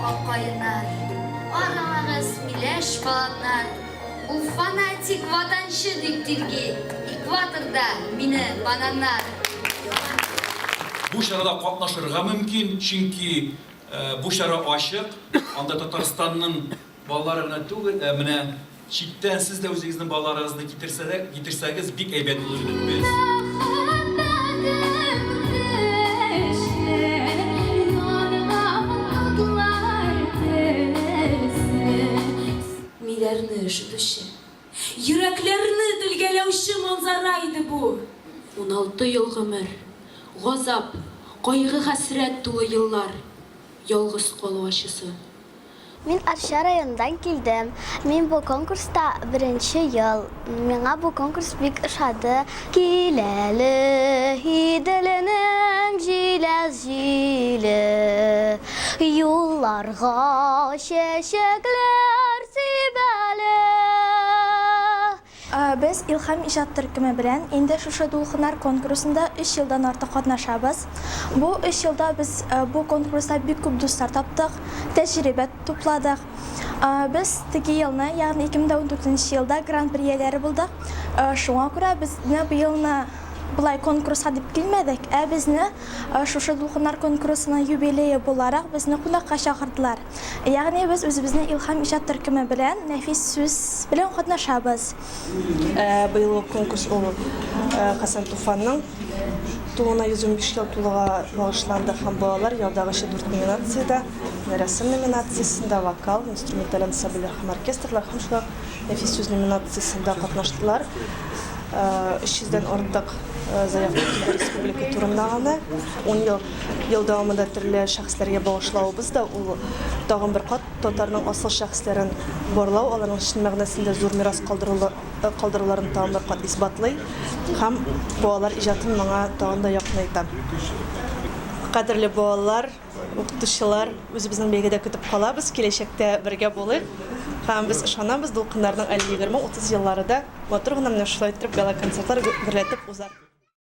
Akayınar, arağız mileş falanlar. Bu fanatik vatanşı diktirgi, ekvatorda mine bananlar. Bu şarada katlaşırga mümkün çünkü bu şara aşık. Anda Tataristan'ın ballarına mine çitten siz de özünüzün ballarınızı getirseniz bik eybet olurduk biz. Milerini üşüdüşü, yüreklerini dilgelevşi manzaraydı bu. 16 yıl ömür, gazap, kaygı hasret dolu yıllar, yalğız kol aşısı. Мен Арча районundan келдім. Мен бұл конкурста бірінші ел. Меңа бұл конкурс бик ышады. Келелі, иделінің жиләз-жилі, юлларға шешеклер сибәлі. Biz İlham İjat Türkümü bilen indi Şuşa Dulğunar konkursunda 3 yıldan artıq qatnaşabız. Bu 3 yılda biz bu konkursta büyük köp dostlar tapdıq, təcrübə topladıq. Biz tigi yılını, yani 2014 yılda Grand Prix üyeleri bulduk. Şuna görə biz bu yılını Bulay konkursa dip gelmedik. Bizni Şuşa Dulğunar konkursunun юбилейі olarak bizni qonaqqa çağırdılar. Yani biz özümüzni İlham İjat Türkümü bilen nefis söz bilen qatnaşabız. Быйыл конкурс ул Хасан Туфанның туына 115 yıl тулуга багышланды һәм балалар ялдагы 4 номинацияда, рәсем номинациясында, вокал, инструменталь ансамбль һәм оркестрлар һәм шулай нәфис сүз номинациясында катнаштылар. 300-дән артык заявка килде республика турындагы. 10 ел дәвамында төрле шәхесләргә багышлавыбыз да ул тагын бер кат татарның асыл шәхесләрен барлау, аларның чын мәгънәсендә зур мирас калдыруларын тагын бер кат исбатлый һәм балалар иҗатын моңа тагын да якынайта. Кадерле балалар, укытучылар, үзебезнең бәйгедә көтеп калабыз, киләчәктә бергә булыйк. Һәм biz ышанабыз, Дулкыннарның 50-20-30 елларында матур гына менә шулай итеп гала концертлар гөрләтеп узар.